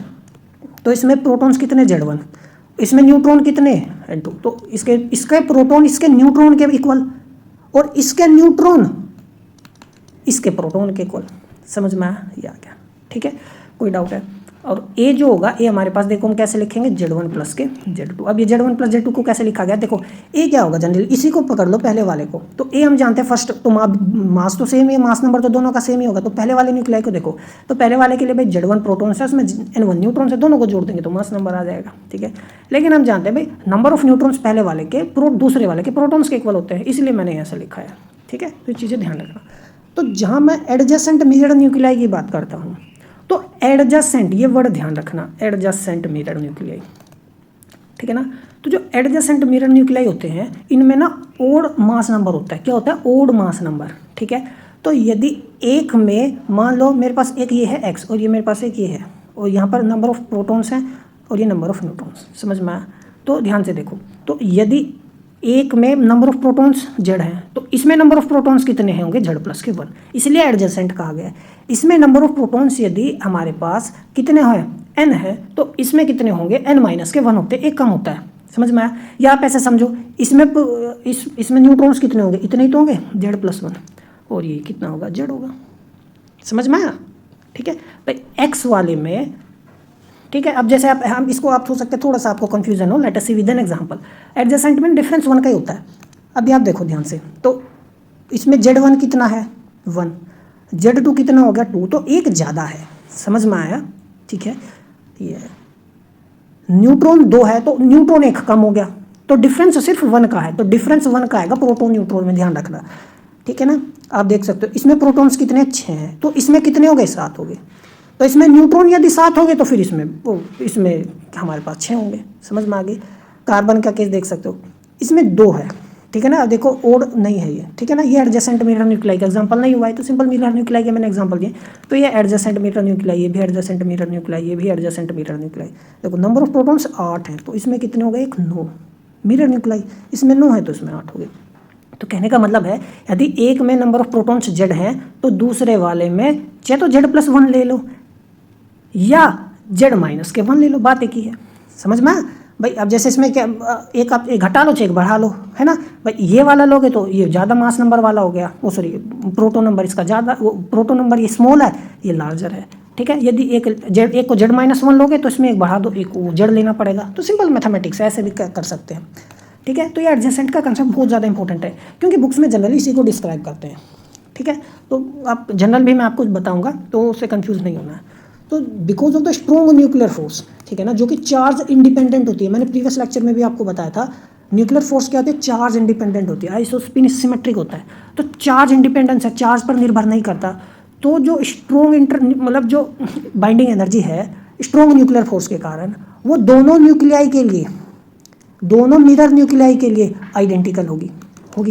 तो इसमें प्रोटॉन्स कितने, Z1, इसमें न्यूट्रॉन कितने, N2, तो इसके प्रोटॉन इसके न्यूट्रॉन के इक्वल, और इसके न्यूट्रॉन इसके प्रोटॉन के इक्वल, समझ में आया, ये आ गया, ठीक है, कोई डाउट है। और ए जो होगा, ए हमारे पास देखो हम कैसे लिखेंगे, Z1 प्लस के Z2। अब ये Z1 प्लस Z2 को कैसे लिखा गया, देखो ए क्या होगा जनरली, इसी को पकड़ लो पहले वाले को, तो ए हम जानते हैं फर्स्ट, तो मास तो सेम है, मास नंबर तो दोनों का सेम ही होगा, तो पहले वाले न्यूक्लियाई को देखो, तो पहले वाले के लिए भाई Z1 प्रोटॉन है, उसमें N1 न्यूट्रॉन है, दोनों को जोड़ देंगे तो मास नंबर आ जाएगा, ठीक है। लेकिन हम जानते हैं भाई नंबर ऑफ न्यूट्रॉन्स पहले वाले के दूसरे वाले के प्रोटॉन्स के इक्वल होते हैं, इसलिए मैंने ऐसा लिखा है, ठीक है। तो ये चीज़ें ध्यान रखना। तो जहाँ मैं एडजेसेंट मिरर न्यूक्लियाई की बात करता हूँ, तो एडजेसेंट, ये वर्ड ध्यान रखना, एडजेसेंट मिरर न्यूक्लियाई, ठीक है ना। तो जो एडजेसेंट मिरर न्यूक्लियाई होते हैं, इनमें ना ओड मास नंबर होता है, क्या होता है, ओड मास नंबर, ठीक है। तो यदि एक में मान लो मेरे पास एक ये है x, और ये मेरे पास एक ये है, और यहाँ पर नंबर ऑफ प्रोटॉन्स हैं और ये नंबर ऑफ न्यूट्रॉन्स, समझ में आया। तो ध्यान से देखो, तो यदि एक में नंबर ऑफ प्रोटॉन्स Z हैं, तो इसमें नंबर ऑफ प्रोटॉन्स कितने हैं, होंगे Z प्लस के 1, इसलिए एडजेसेंट कहा गया है। इसमें नंबर ऑफ प्रोटॉन्स यदि हमारे पास कितने हैं, n है, तो इसमें कितने होंगे, n माइनस के 1 होते हैं, एक कम होता है, समझ में आया। या आप ऐसे समझो, इसमें न्यूट्रॉन्स कितने होंगे, इतने ही तो होंगे, Z प्लस 1, और ये कितना होगा, Z होगा, समझ में आया, ठीक है भाई। x वाले में, ठीक है, अब जैसे हम इसको आप हो सकते हैं थोड़ा सा आपको कंफ्यूजन हो, let us see with an example. Adjacent में डिफरेंस 1 का ही होता है। अभी आप देखो ध्यान से, तो इसमें Z1 कितना है, 1, Z2 कितना हो गया, 2, तो एक ज़्यादा है, समझ में आया, ठीक है। ये न्यूट्रॉन 2 है, तो न्यूट्रॉन 1 कम हो गया, तो डिफरेंस सिर्फ 1 का है, तो डिफरेंस 1 का आएगा प्रोटॉन न्यूट्रॉन में, ध्यान रखना, ठीक है ना। आप देख सकते हो इसमें प्रोटॉन्स कितने, 6 हैं, तो इसमें कितने हो गए, 7 हो गए। तो इसमें न्यूट्रॉन यदि 7 हो गए तो फिर इसमें हमारे पास 6 होंगे, समझ में आ गई। कार्बन का केस देख सकते हो, इसमें 2 है, ठीक है ना। देखो ओड नहीं है ये, ठीक है ना, ये एडजेसेंट मिरर न्यूक्लियाई का एग्जांपल नहीं हुआ है, तो सिंपल मिरर न्यूक्लियाई के मैंने एग्जांपल दिए। तो ये एडजेसेंट मिरर न्यूक्लियाई, ये भी एडजेसेंट मिरर न्यूक्लियाई, ये भी एडजेसेंट मिरर न्यूक्लियाई। देखो नंबर ऑफ प्रोटॉन्स 8 है, तो इसमें कितने हो गए, 9 मिरर न्यूक्लियाई, इसमें 9 है तो इसमें 8 हो गए। तो कहने का मतलब है, यदि एक में नंबर ऑफ प्रोटॉन्स Z हैं, तो दूसरे वाले में चाहे तो Z प्लस 1 ले लो या Z माइनस के 1 ले लो, बात एक ही है, समझ में भाई। अब जैसे इसमें क्या, एक आप एक घटा लो चाहे एक बढ़ा लो, है ना भाई। ये वाला लोगे तो ये ज़्यादा मास नंबर वाला हो गया, वो सॉरी प्रोटोन नंबर इसका ज़्यादा, वो प्रोटोन नंबर ये स्मॉल है, ये लार्जर है, ठीक है। यदि एक को Z-1 लोगे तो इसमें एक बढ़ा दो, एक वो Z लेना पड़ेगा। तो सिंपल मैथमेटिक्स है, ऐसे भी कर सकते हैं, ठीक है। तो ये एडजेसेंट का कंसेप्ट बहुत ज़्यादा इंपॉर्टेंट है, क्योंकि बुक्स में जनरली इसी को डिस्क्राइब करते हैं, ठीक है। तो आप जनरल भी मैं आपको बताऊंगा, तो उससे कंफ्यूज नहीं होना है। तो because of the strong nuclear force, ठीक है ना, जो कि चार्ज इंडिपेंडेंट होती है। मैंने प्रीवियस लेक्चर में भी आपको बताया था न्यूक्लियर फोर्स क्या होती है, चार्ज इंडिपेंडेंट होती है, आइसोस्पिन सिमेट्रिक होता है। तो चार्ज इंडिपेंडेंस है, चार्ज पर निर्भर नहीं करता। तो जो स्ट्रॉन्ग मतलब जो बाइंडिंग एनर्जी है स्ट्रॉन्ग न्यूक्लियर फोर्स के कारण, वो दोनों न्यूक्लियाई के लिए, दोनों मिरर न्यूक्लियाई के लिए आइडेंटिकल होगी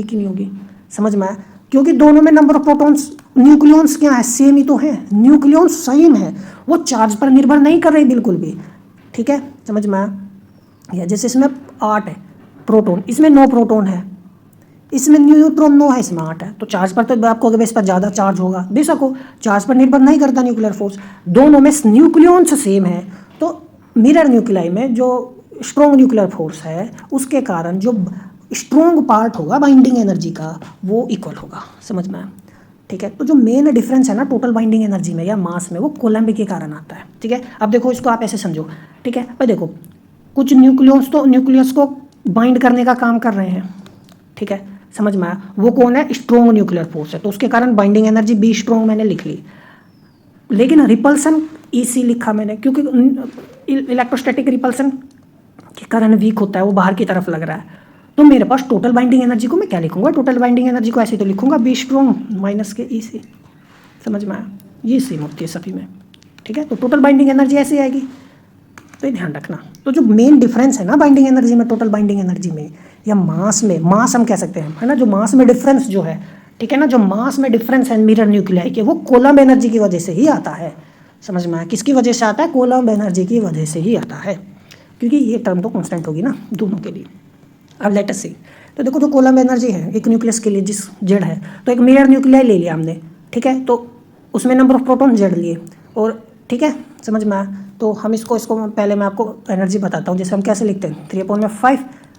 कि नहीं होगी, समझ में आया। क्योंकि दोनों में नंबर ऑफ प्रोटॉन्स, न्यूक्लियॉन्स क्या है, सेम ही तो है, न्यूक्लियॉन्स सेम है, वो चार्ज पर निर्भर नहीं कर रही बिल्कुल भी, ठीक है, समझ में आया। जैसे इसमें 8 है प्रोटॉन, इसमें 9 प्रोटॉन है, इसमें न्यूट्रॉन 9 है, इसमें 8 है। तो चार्ज पर तो आपको अगर इस पर ज़्यादा चार्ज होगा, बेशक हो, चार्ज पर निर्भर नहीं करता न्यूक्लियर फोर्स, दोनों में न्यूक्लियॉन्स सेम है। तो मिरर न्यूक्लियाई में जो स्ट्रॉन्ग न्यूक्लियर फोर्स है, उसके कारण जो स्ट्रॉन्ग पार्ट होगा बाइंडिंग एनर्जी का, वो इक्वल होगा, समझ में आया, ठीक है। तो जो मेन डिफरेंस है ना टोटल बाइंडिंग एनर्जी में या मास में, वो कोलम्ब के कारण आता है, ठीक है। अब देखो इसको आप ऐसे समझो, ठीक है। भाई देखो कुछ न्यूक्लियस तो न्यूक्लियस को बाइंड करने का काम कर रहे हैं, ठीक है, समझ में आया। वो कौन है, स्ट्रॉन्ग न्यूक्लियर फोर्स है, तो उसके कारण बाइंडिंग एनर्जी बी स्ट्रॉन्ग मैंने लिख ली। लेकिन रिपल्सन ईसी लिखा मैंने, क्योंकि इलेक्ट्रोस्टैटिक रिपल्सन के कारण वीक होता है, वो बाहर की तरफ लग रहा है। तो मेरे पास टोटल बाइंडिंग एनर्जी को मैं क्या लिखूंगा, टोटल बाइंडिंग एनर्जी को ऐसे तो लिखूंगा बी स्ट्रॉन्ग माइनस के ई सी, समझ में आया। ये सेम होती है सभी में, ठीक है। तो टोटल बाइंडिंग एनर्जी ऐसे आएगी, तो ये ध्यान रखना। तो जो मेन डिफरेंस है ना बाइंडिंग एनर्जी में, टोटल बाइंडिंग एनर्जी में या मास में, मास हम कह सकते हैं, है ना, जो मास में डिफरेंस जो है, ठीक है ना, जो मास में डिफरेंस है मिरर न्यूक्लियाई के, वो कोलम्ब एनर्जी की वजह से ही आता है, समझ में आया। किसकी वजह से आता है, कोलम्ब एनर्जी की वजह से ही आता है, क्योंकि ये टर्म तो कांस्टेंट होगी ना दोनों के लिए। अब लेट अस सी, तो देखो जो कोलम्ब एनर्जी है एक न्यूक्लियस के लिए जिस जेड है, तो एक मिरर न्यूक्लियाई ले लिया हमने, ठीक है। तो उसमें नंबर ऑफ प्रोटॉन जेड लिए, और ठीक है, समझ में आया। तो हम इसको पहले मैं आपको एनर्जी बताता हूँ, जैसे हम कैसे लिखते हैं 3/5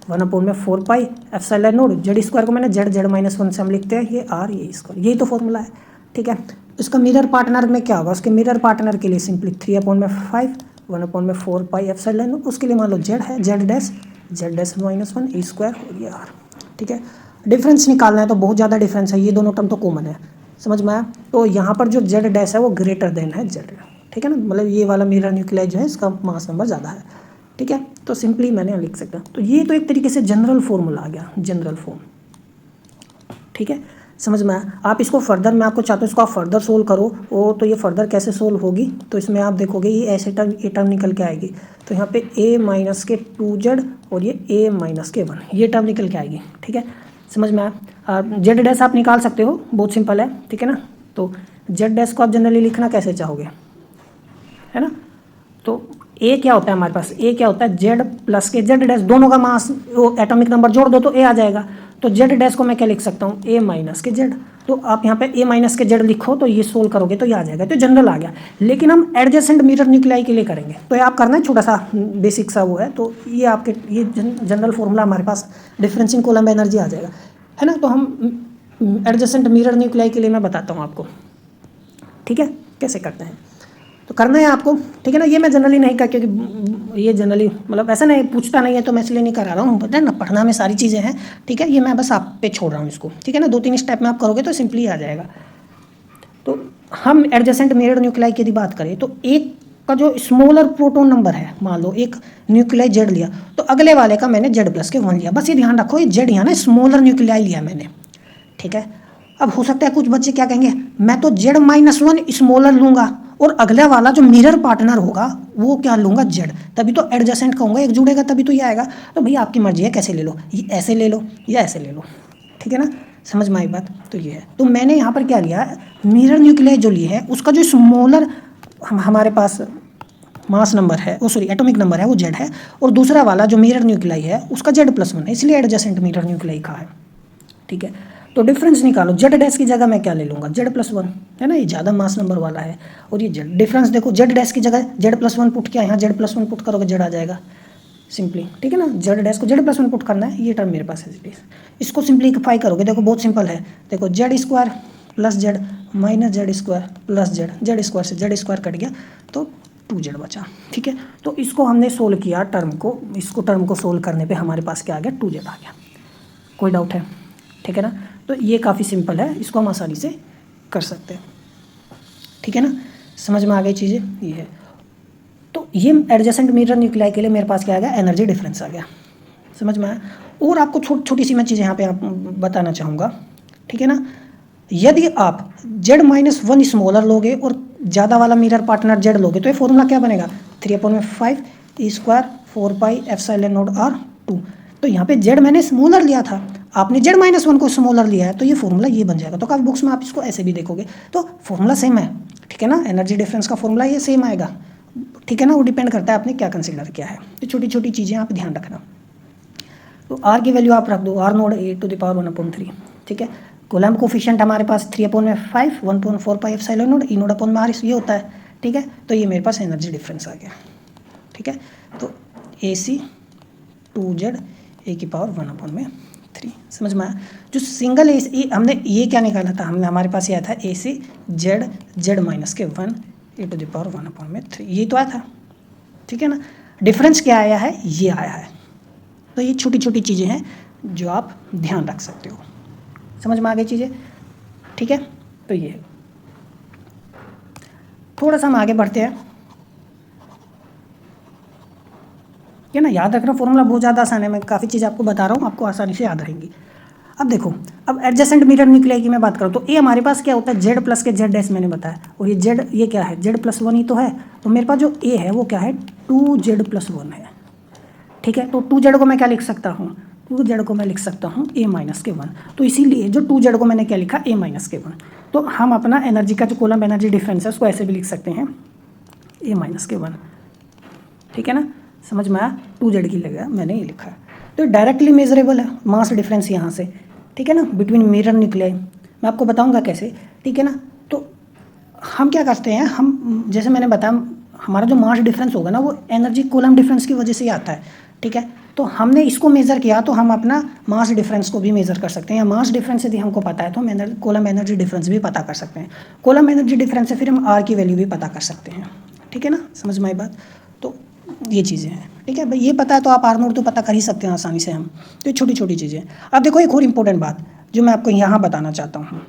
1/4 pi epsilon not Z square को मैंने Z-1 से हम लिखते हैं, ये R ये स्क्वायर, यही तो फॉर्मूला है, ठीक है। इसका मिरर पार्टनर में क्या होगा, उसके मिरर पार्टनर के लिए सिंपली 3/5 1/4 पाई एप्सिलॉन नॉट, उसके लिए मान लो Z है, Z-1 E स्क्वायर और ये R, ठीक है। डिफरेंस निकालना है तो बहुत ज़्यादा डिफरेंस है, ये दोनों टर्म तो कॉमन है, समझ में आया। तो यहाँ पर जो Z' है वो ग्रेटर देन है Z, ठीक है ना, मतलब ये वाला मिरर न्यूक्लियाई जो है इसका मास नंबर ज़्यादा है, ठीक है। तो सिंपली मैंने लिख सकता, तो ये तो एक तरीके से जनरल फॉर्मूला आ गया, जनरल फॉर्म, ठीक है, समझ में आया। आप इसको फर्दर, मैं आपको चाहता हूँ इसको आप फर्दर सोल्व करो, और तो ये फर्दर कैसे सोल्व होगी, तो इसमें आप देखोगे ये ऐसे टर्म निकल के आएगी। तो यहाँ पे a-2z और ये a-1 ये टर्म निकल के आएगी, ठीक है, समझ में आया। Z' आप निकाल सकते हो, बहुत सिंपल है, ठीक है ना। तो Z' को आप जनरली लिखना कैसे चाहोगे, है ना। तो ए क्या होता है हमारे पास, ए क्या होता है, Z प्लस के Z' दोनों का मास, वो एटॉमिक नंबर जोड़ दो तो ए आ जाएगा। तो Z' को मैं क्या लिख सकता हूँ, a-Z। तो आप यहाँ पे a-Z लिखो, तो ये सोल्व करोगे तो ये आ जाएगा, तो जनरल आ गया। लेकिन हम एडजेसेंट मिरर न्यूक्लियाई के लिए करेंगे, तो ये आप करना है छोटा सा बेसिक सा वो है। तो ये आपके ये जनरल फॉर्मूला हमारे पास डिफरेंस इन कोलम्ब एनर्जी आ जाएगा, है ना। तो हम एडजेसेंट मिरर न्यूक्लियाई के लिए मैं बताता हूँ आपको, ठीक है, कैसे करते हैं। तो करना है आपको, ठीक है ना। ये मैं जनरली नहीं कर, क्योंकि ये जनरली मतलब ऐसा नहीं पूछता नहीं है, तो मैं इसलिए नहीं करा रहा हूँ, पता है ना, पढ़ना में सारी चीज़ें हैं, ठीक है। ये मैं बस आप पे छोड़ रहा हूँ इसको, ठीक है ना। 2-3 स्टेप में आप करोगे तो सिंपली आ जाएगा। तो हम एडजेसेंट मिरर न्यूक्लियाई की यदि बात करें, तो एक का जो स्मॉलर प्रोटॉन नंबर है, मान लो एक न्यूक्लियाई जेड लिया, तो अगले वाले का मैंने Z+1 लिया। बस ये ध्यान रखो, ये जेड यहाँ ना स्मॉलर न्यूक्लियाई लिया मैंने, ठीक है। अब हो सकता है कुछ बच्चे क्या कहेंगे, मैं तो Z-1 स्मॉलर लूँगा और अगला वाला जो मिरर पार्टनर होगा वो क्या लूँगा, Z, तभी तो एडजेसेंट कहूँगा, एक जुड़ेगा तभी तो ये आएगा। तो भैया आपकी मर्जी है, कैसे ले लो, ये ऐसे ले लो या ऐसे ले लो, ठीक है ना, समझ में आई बात। तो ये है, तो मैंने यहाँ पर क्या लिया, मिरर न्यूक्लियाई जो लिए है उसका जो स्मॉलर हमारे पास मास नंबर है, वो सॉरी एटॉमिक नंबर है, वो Z है, और दूसरा वाला जो मिरर न्यूक्लियाई है उसका Z+1 है, इसलिए एडजेसेंट मिरर न्यूक्लियाई कहा है, ठीक है। तो डिफरेंस निकालो, Z' की जगह मैं क्या ले लूँगा, Z+1, है ना, ये ज़्यादा मास नंबर वाला है, और ये Z डिफरेंस देखो, Z' की जगह Z+1 पुट किया, यहाँ Z+1 पुट करोगे Z आ जाएगा सिंपली, ठीक है ना। Z' को Z+1 पुट करना है, ये टर्म मेरे पास है, इसको सिंप्लीफाई करोगे, देखो बहुत सिंपल है, देखो Z² + Z minus Z square plus Z, Z square से जेड स्क्वायर कट गया तो 2z बचा। ठीक है, तो इसको हमने सोल्व किया टर्म को, इसको टर्म को सोल्व करने पे हमारे पास क्या आ गया, 2z आ गया। कोई डाउट है? ठीक है ना, तो ये काफ़ी सिंपल है, इसको हम आसानी से कर सकते हैं। ठीक है ना, समझ में आ गई चीज़ें, ये है। तो ये एडजेसेंट मिरर न्यूक्लियाई के लिए मेरे पास क्या आ गया, एनर्जी डिफरेंस आ गया। समझ में आया? और आपको छोटी सी मैं चीज़ें यहाँ पे आप बताना चाहूँगा। ठीक है ना, यदि आप z-1 स्मॉलर लोगे और ज़्यादा वाला मिरर पार्टनर z लोगे तो ये फॉर्मूला क्या बनेगा, 3/5 e स्क्वायर 4 π ε0 r2। तो यहाँ पे z मैंने स्मॉलर लिया था, आपने z-1 को स्मॉलर लिया है, तो ये फॉर्मूला ये बन जाएगा। तो काफ़ी बुक्स में आप इसको ऐसे भी देखोगे तो फॉर्मूला सेम है। ठीक है ना, एनर्जी डिफरेंस का फॉर्मूला ये सेम आएगा। ठीक है ना, वो डिपेंड करता है आपने क्या कंसिडर किया है। तो छोटी छोटी चीज़ें आप ध्यान रखना। तो r की वैल्यू आप रख दो, r नोड a⁻1/3। ठीक है, कूलम्ब कोफिशिएंट हमारे पास 3/5 1/4 π ε0 e नोड अपॉन r ये होता है। ठीक है, तो ये मेरे पास एनर्जी डिफरेंस आ गया। ठीक है, तो AC 2z a⁻1/3। समझ में आया? जो सिंगल AC हमने ये क्या निकाला था, हमने हमारे पास ये आया था AC z-1 a⁻1/3, ये तो आया था। ठीक है ना, डिफरेंस क्या आया है, ये आया है। तो ये छोटी छोटी चीज़ें हैं जो आप ध्यान रख सकते हो। समझ में आ गई चीज़ें? ठीक है, तो ये थोड़ा सा हम आगे बढ़ते हैं। ये ना याद रखना, फॉर्मूला बहुत ज़्यादा आसान है, मैं काफ़ी चीज़ आपको बता रहा हूँ, आपको आसानी से याद रहेंगी। अब देखो, अब एडजेसेंट मिरर न्यूक्लियाई की मैं बात करूँ तो ए हमारे पास क्या होता है, z प्लस के z डैश मैंने बताया, और ये z ये क्या है, z+1 ही तो है। तो मेरे पास जो ए है वो क्या है, 2z+1 है। ठीक है, तो 2z को मैं क्या लिख सकता हूँ, 2z को मैं लिख सकता हूँ a-1। तो इसीलिए जो 2z को मैंने क्या लिखा, a-1। तो हम अपना एनर्जी का जो कूलम्ब एनर्जी डिफरेंस है उसको ऐसे भी लिख सकते हैं a-1। ठीक है ना, समझ में आया? 2z की लगा मैंने ये लिखा है। तो डायरेक्टली मेजरेबल है मास डिफरेंस यहाँ से। ठीक है ना, बिटवीन मिरर न्यूक्लियाई मैं आपको बताऊँगा कैसे। ठीक है ना, तो हम क्या करते हैं, हम जैसे मैंने बताया हमारा जो मास डिफरेंस होगा ना वो एनर्जी कूलम्ब डिफरेंस की वजह से ही आता है। ठीक है, तो हमने इसको मेज़र किया तो हम अपना मास डिफरेंस को भी मेज़र कर सकते हैं, या मास डिफरेंस यदि हमको पता है तो हम कूलम्ब एनर्जी डिफरेंस भी पता कर सकते हैं। कूलम्ब एनर्जी डिफरेंस से फिर हम आर की वैल्यू भी पता कर सकते हैं। ठीक है ना, समझ में आई बात? तो ये चीज़ें हैं। ठीक है भाई, ये पता है तो आप आर नोड तो पता कर ही सकते हैं आसानी से हम। तो ये छोटी छोटी चीज़ें। अब देखो एक और इम्पोर्टेंट बात जो मैं आपको यहाँ बताना चाहता हूँ।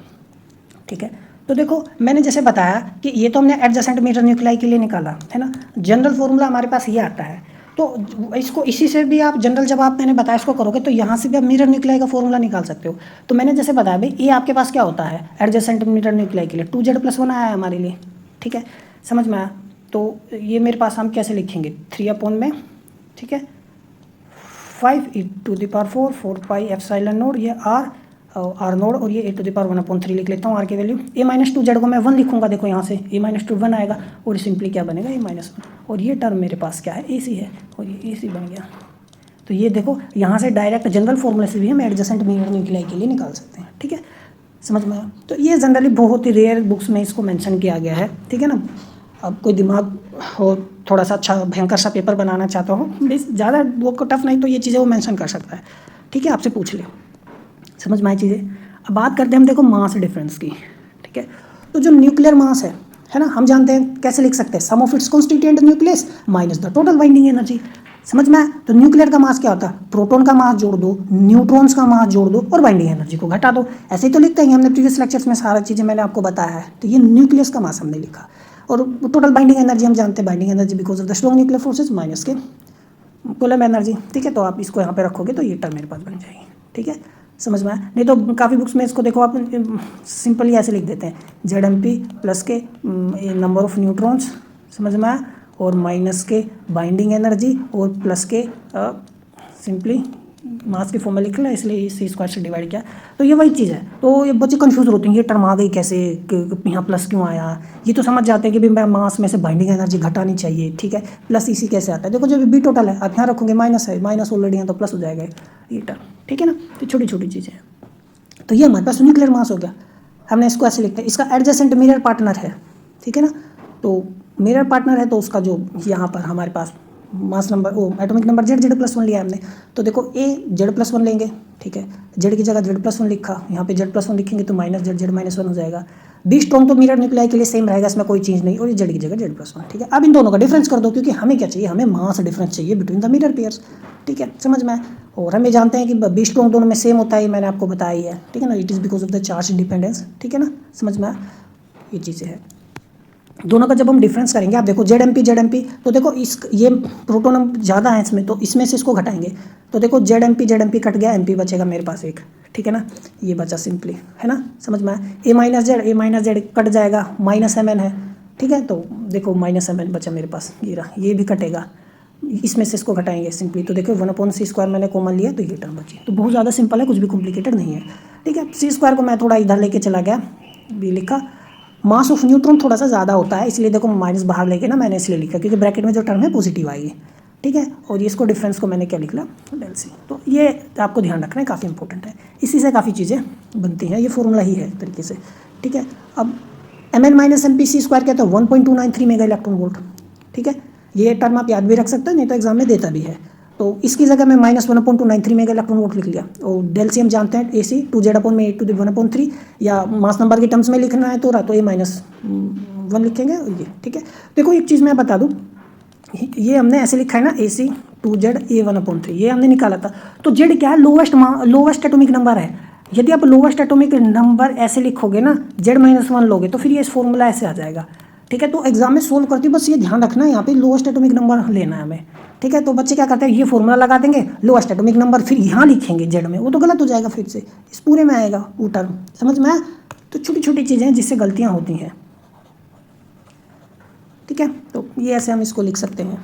ठीक है, तो देखो मैंने जैसे बताया कि ये तो हमने एडजेसेंट मिरर न्यूक्लियाई के लिए निकाला है ना, जनरल फॉर्मूला हमारे पास ये आता है। तो इसको इसी से भी आप जनरल जब आप मैंने बताया इसको करोगे तो यहाँ से भी आप मिरर न्यूक्लियाई का फॉर्मूला निकाल सकते हो। तो मैंने जैसे बताया भाई ये आपके पास क्या होता है एडजेसेंट मिरर न्यूक्लियाई के लिए 2z+1 आया है हमारे लिए। ठीक है, समझ में आया? तो ये मेरे पास हम कैसे लिखेंगे 3/में, ठीक है 5e⁴ 4 π ε0 ये r नोड और ये a⁻1/3 लिख लेता हूँ r की वैल्यू। a-2z को मैं 1 लिखूंगा, देखो यहाँ से a-2 1 आएगा और सिंपली क्या बनेगा a-1, और ये टर्म मेरे पास क्या है AC है और ये AC बन गया। तो ये देखो यहाँ से डायरेक्ट जनरल फॉर्मूले से भी हम एडजेसेंट मिरर न्यूक्लियाई के लिए निकाल सकते हैं। ठीक है, समझ में आया? तो ये जनरली बहुत ही रेयर बुक्स में इसको मेंशन किया गया है। ठीक है ना, अब कोई दिमाग हो थोड़ा सा अच्छा भयंकर सा पेपर बनाना चाहता हो, ज़्यादा वो को टफ नहीं तो ये चीज़ें वो मेंशन कर सकता है। ठीक है, आपसे पूछ ले। समझ में आई चीज़ें? अब बात करते हैं हम देखो मास डिफरेंस की। ठीक है, तो जो न्यूक्लियर मास है ना, हम जानते हैं कैसे लिख सकते हैं, sum of its constituent nucleus minus the total binding energy. समझ में आया? तो न्यूक्लियर का मास क्या होता है, प्रोटॉन का मास जोड़ दो, न्यूट्रॉन्स का मास जोड़ दो और बाइंडिंग एनर्जी को घटा दो। ऐसे ही तो लिखते हैं, हमने प्रीवियस लेक्चर्स में सारा चीज़ें मैंने आपको बताया है। तो ये न्यूक्लियस का मास हमने लिखा, और टोटल बाइंडिंग एनर्जी हम जानते हैं, binding energy because of the strong nuclear forces minus के कूलम्ब एनर्जी। ठीक है, तो आप इसको यहाँ पे रखोगे तो ये टर्म मेरे पास बन जाएगी। ठीक है, समझ में आया? नहीं तो काफ़ी बुक्स में इसको देखो आप सिंपली ऐसे लिख देते हैं ZMP प्लस के नंबर ऑफ न्यूट्रॉन्स, समझ में आया, और माइनस के बाइंडिंग एनर्जी और प्लस के सिंपली मास के फॉर्म में लिख लिया, इसलिए C² से डिवाइड किया। तो ये वही चीज़ है। तो ये बच्चे कंफ्यूज होते हैं, ये टर्म आ गई कैसे, यहाँ प्लस क्यों आया। ये तो समझ जाते हैं कि भाई मास में से बाइंडिंग एनर्जी घटानी चाहिए। ठीक है, प्लस इसी कैसे आता है, देखो जब B टोटल है आप यहाँ रखोगे माइनस है, माइनस ऑलरेडी है तो प्लस हो जाएगा ये टर्म। ठीक है ना, तो छोटी छोटी चीज़ें हैं। तो ये हमारे पास न्यूक्लियर मास हो गया, हमने इसको ऐसे लिखते हैं। इसका एडजेसेंट मिरर पार्टनर है। ठीक है ना, तो मिरर पार्टनर है तो उसका जो यहाँ पर हमारे पास मास नंबर वो एटॉमिक नंबर Z+1 लिया हमने। तो देखो A Z+1 लेंगे। ठीक है, Z की जगह Z+1 लिखा, यहाँ पे Z+1 लिखेंगे तो -Z Z-1 हो जाएगा। बी स्ट्रॉन्ग तो मिरर न्यूक्लियाई के लिए सेम रहेगा, इसमें कोई चीज़ नहीं, और ये जेड की जगह Z+1, ठीक है। अब इन दोनों का डिफरेंस कर दो, क्योंकि हमें क्या चाहिए, हमें मास डिफरेंस चाहिए बिटवीन द मिरर पेयर्स, ठीक है, समझ में आए। और हमें जानते हैं कि बी स्ट्रॉन्ग दोनों में सेम होता है, मैंने आपको बताई है, ठीक है ना, it is because of the charge independence, ठीक है ना, समझ में आए, ये चीज़ें हैं। दोनों का जब हम डिफरेंस करेंगे, आप देखो ZMP तो देखो इस ये प्रोटोन हम ज़्यादा है इसमें, तो इसमें से इसको घटाएंगे, तो देखो ZMP कट गया, MP बचेगा मेरे पास एक, ठीक है ना, ये बचा सिंपली, है ना, समझ में आया। A - Z कट जाएगा, -Mn है, ठीक है, तो देखो -Mn बचा मेरे पास, ये रहा, ये भी कटेगा, इसमें से इसको घटाएंगे सिंपली, तो देखो 1/c² मैंने कॉमन लिया, तो ये टर्म बची। तो बहुत ज़्यादा सिंपल है, कुछ भी कॉम्प्लिकेटेड नहीं है, ठीक है। c² को मैं थोड़ा इधर लेके चला गया, भी लिखा। मास ऑफ न्यूट्रॉन थोड़ा सा ज़्यादा होता है, इसलिए देखो माइनस बाहर लेके ना मैंने इसलिए लिखा, क्योंकि ब्रैकेट में जो टर्म है पॉजिटिव आएगी, ठीक है। और इसको डिफरेंस को मैंने क्या लिखा, ΔC। तो ये आपको ध्यान रखना है, काफ़ी इंपॉर्टेंट है, इसी से काफ़ी चीज़ें बनती हैं, ये फॉर्मूला ही है एक तरीके से, ठीक है। अब Mn - MP c² कहते हैं 1.293 मेगा इलेक्ट्रॉन वोल्ट, ठीक है। ये टर्म आप याद भी रख सकते हो, नहीं तो एग्जाम में देता भी है। तो इसकी जगह मैं -1.293 मेगा इलेक्ट्रॉन वोल्ट लिख लिया। और ΔC हम जानते हैं AC 2Z/8⁻1/3, या मास नंबर के टर्म्स में लिखना है तो A -1 लिखेंगे, ये ठीक है। देखो एक चीज़ मैं बता दूँ, ये हमने ऐसे लिखा है ना, AC 2Z/A1/3, ये हमने निकाला था। तो Z क्या है, लोवेस्ट एटॉमिक नंबर है। यदि आप लोवेस्ट एटॉमिक नंबर ऐसे लिखोगे ना, Z-1 लोगे, तो फिर ये फॉर्मूला ऐसे आ जाएगा, ठीक है। तो एग्जाम में सोल्व करते बस ये ध्यान रखना है, यहाँ पे लोवेस्ट एटॉमिक नंबर लेना है हमें, ठीक है। तो बच्चे क्या करते हैं, ये फॉर्मूला लगा देंगे, लोवेस्ट एटॉमिक नंबर, फिर यहाँ लिखेंगे Z में, वो तो गलत हो जाएगा, फिर से इस पूरे में आएगा वो टर्म, समझ में आया। तो छोटी छोटी चीज़ें हैं जिससे गलतियाँ होती हैं, ठीक है। तो ये ऐसे हम इसको लिख सकते हैं।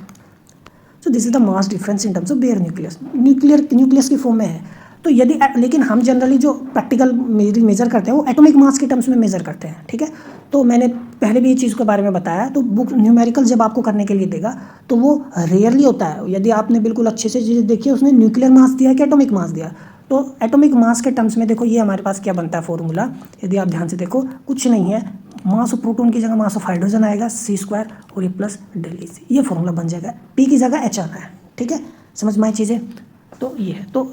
So this is the mass difference in terms of bare nucleus, nucleus की फॉर्म में है। तो यदि लेकिन हम जनरली जो प्रैक्टिकल मेजर करते हैं वो एटॉमिक मास के टर्म्स में मेजर करते हैं, ठीक है। तो मैंने पहले भी ये चीज़ के बारे में बताया। तो बुक न्यूमेरिकल जब आपको करने के लिए देगा तो वो रेयरली होता है, यदि आपने बिल्कुल अच्छे से चीज़ें देखी, उसने न्यूक्लियर मास दिया कि एटॉमिक मास दिया। तो एटॉमिक मास के टर्म्स में देखो ये हमारे पास क्या बनता है फॉर्मूला, यदि आप ध्यान से देखो, कुछ नहीं है, मास ऑफ प्रोटॉन की जगह मास ऑफ हाइड्रोजन आएगा c² और ये प्लस ΔC, ये फॉर्मूला बन जाएगा। P की जगह H आना है, ठीक है, समझ में आई चीज़ें। तो ये है, तो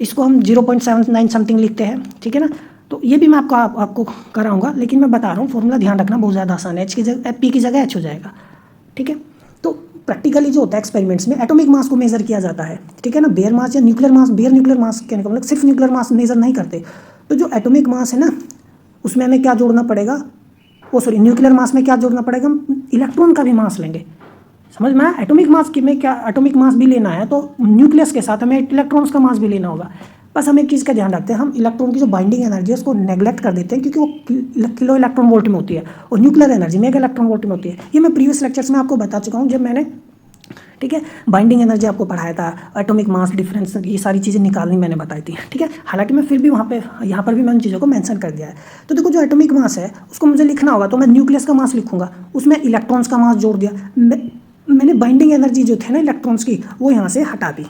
इसको हम 0.79 समथिंग लिखते हैं, ठीक है ना। तो ये भी मैं आपको कराऊंगा, लेकिन मैं बता रहा हूँ फॉर्मूला ध्यान रखना, बहुत ज़्यादा आसान है। H की जगह P की जगह H हो जाएगा, ठीक है। तो प्रैक्टिकली जो होता है एक्सपेरिमेंट्स में एटॉमिक मास को मेजर किया जाता है, ठीक है ना। बेयर मास या nuclear mass, bare nuclear mass कहने का मतलब सिर्फ न्यूक्लियर मास मेजर नहीं करते। तो जो एटॉमिक मास है ना, उसमें हमें क्या जोड़ना पड़ेगा, न्यूक्लियर मास में क्या जोड़ना पड़ेगा, हम इलेक्ट्रॉन का भी मास लेंगे, समझ में आया। एटॉमिक मास में क्या एटॉमिक मास भी लेना है, तो न्यूक्लियस के साथ हमें इलेक्ट्रॉन्स का मास भी लेना होगा। बस हम एक चीज़ का ध्यान रखते हैं, हम इलेक्ट्रॉन की जो बाइंडिंग एनर्जी है उसको नेग्लेक्ट कर देते हैं, क्योंकि वो किलो इलेक्ट्रॉन वोल्ट में होती है, और nuclear energy mega electron volt में होती है। ये मैं प्रीवियस लेक्चर्स में आपको बता चुका हूँ, जब मैंने, ठीक है, बाइंडिंग एनर्जी आपको पढ़ाया था, एटॉमिक मास डिफरेंस, ये सारी चीज़ें निकालनी मैंने बताई थी, ठीक है। हालांकि मैं फिर भी यहाँ पर भी मैंने चीज़ों को मेंशन कर दिया है। तो देखो जो एटॉमिक मास है उसको मुझे लिखना होगा, तो मैं न्यूक्लियस का मास लिखूंगा, उसमें इलेक्ट्रॉन्स का मास जोड़ दिया, मैंने बाइंडिंग एनर्जी जो थे ना इलेक्ट्रॉन्स की, वो यहाँ से हटा दी,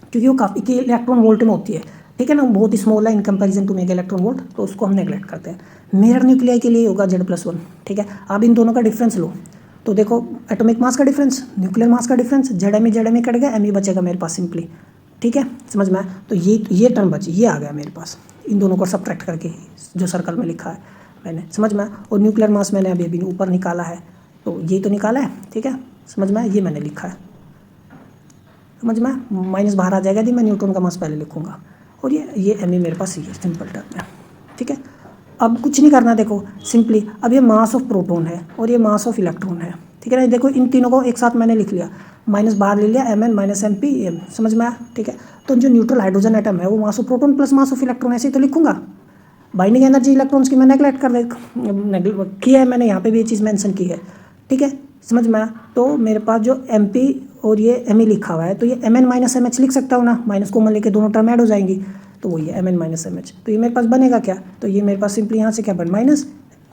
क्योंकि वो काफ़ी इलेक्ट्रॉन वोल्ट में होती है, ठीक है ना, बहुत स्मॉल है in comparison to mega electron volt, तो उसको हम नेग्लेक्ट करते हैं। मिरर न्यूक्लियाई के लिए होगा Z+1, ठीक है। आप इन दोनों का डिफरेंस लो, तो देखो एटॉमिक मास का डिफरेंस, न्यूक्लियर मास का डिफरेंस, ZME कट गया, Me बचेगा मेरे पास सिंपली, ठीक है, समझ में आया। तो ये टर्म बची, ये आ गया मेरे पास, इन दोनों को सब्ट्रैक्ट करके जो सर्कल में लिखा है मैंने, समझ में आया। और न्यूक्लियर मास मैंने अभी ऊपर निकाला है, तो ये तो निकाला है, ठीक है, समझ में आया, ये मैंने लिखा है, समझ में आया। माइनस बाहर आ जाएगा यदि मैं न्यूट्रॉन का मास पहले लिखूंगा, और ये Me मेरे पास ये सिंपल टर्म है, ठीक है। अब कुछ नहीं करना, देखो सिंपली, अब ये मास ऑफ प्रोटॉन है और ये मास ऑफ इलेक्ट्रॉन है, ठीक है ना। देखो इन तीनों को एक साथ मैंने लिख लिया, माइनस बाहर ले लिया, Mn - MP M, समझ में आया, ठीक है। तो जो न्यूट्रल हाइड्रोजन एटम है वो mass of proton plus mass of electron, ऐसे ही तो लिखूंगा। बाइंडिंग एनर्जी इलेक्ट्रॉन्स की मैं नेगलेक्ट किया है, मैंने यहाँ पे भी ये चीज़ मेंशन की है, ठीक है, समझ में आया। तो मेरे पास जो MP और ये Me लिखा हुआ है, तो ये Mn - MH लिख सकता हूँ ना, माइनस कॉमन लेके दोनों टर्म ऐड हो जाएंगी, तो वही है Mn - MH। तो ये मेरे पास बनेगा क्या, तो ये मेरे पास सिंपली यहाँ से क्या बन माइनस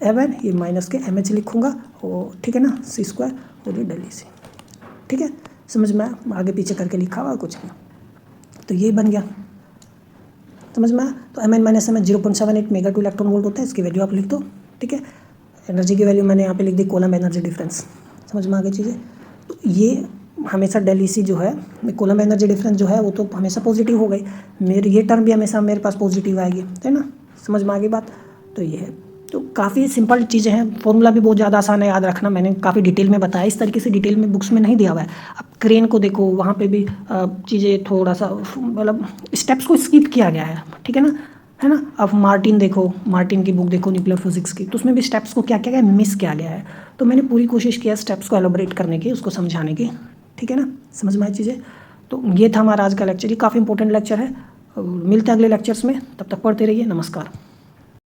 Mn, ये माइनस के MH लिखूंगा, और ठीक है ना, c² और ये ΔC, ठीक है, समझ में आगे पीछे करके लिखा हुआ कुछ नहीं, तो ये बन गया, समझ में आया। तो Mn - MH 0.78 mega two electron volt होता है, इसकी वैल्यू आप लिख दो, ठीक है। एनर्जी की वैल्यू मैंने यहाँ पे लिख दी, कॉलम एनर्जी डिफरेंस, समझ में आ गई चीज़ें। तो ये हमेशा ΔC जो है, कॉलम एनर्जी डिफरेंस जो है वो तो हमेशा पॉजिटिव हो गई, ये टर्म भी हमेशा मेरे पास पॉजिटिव आएगी, है ना, समझ में आ गई बात। तो ये है, तो काफ़ी सिंपल चीज़ें हैं, फॉर्मूला भी बहुत ज़्यादा आसान है याद रखना, मैंने काफ़ी डिटेल में बताया, इस तरीके से डिटेल में बुक्स में नहीं दिया हुआ है। अब क्रेन को देखो, वहाँ पे भी चीज़ें थोड़ा सा मतलब स्टेप्स को स्किप किया गया है, ठीक है ना। अब मार्टिन देखो, मार्टिन की बुक देखो न्यूक्लियर फिजिक्स की, तो उसमें भी स्टेप्स को क्या किया गया है, मिस किया गया है। तो मैंने पूरी कोशिश किया स्टेप्स को एलोबरेट करने की, उसको समझाने की, ठीक है ना, समझ में आई चीज़ें। तो ये था हमारा आज का लेक्चर, ये काफ़ी इंपॉर्टेंट लेक्चर है। मिलते हैं अगले लेक्चर्स में, तब तक पढ़ते रहिए, नमस्कार।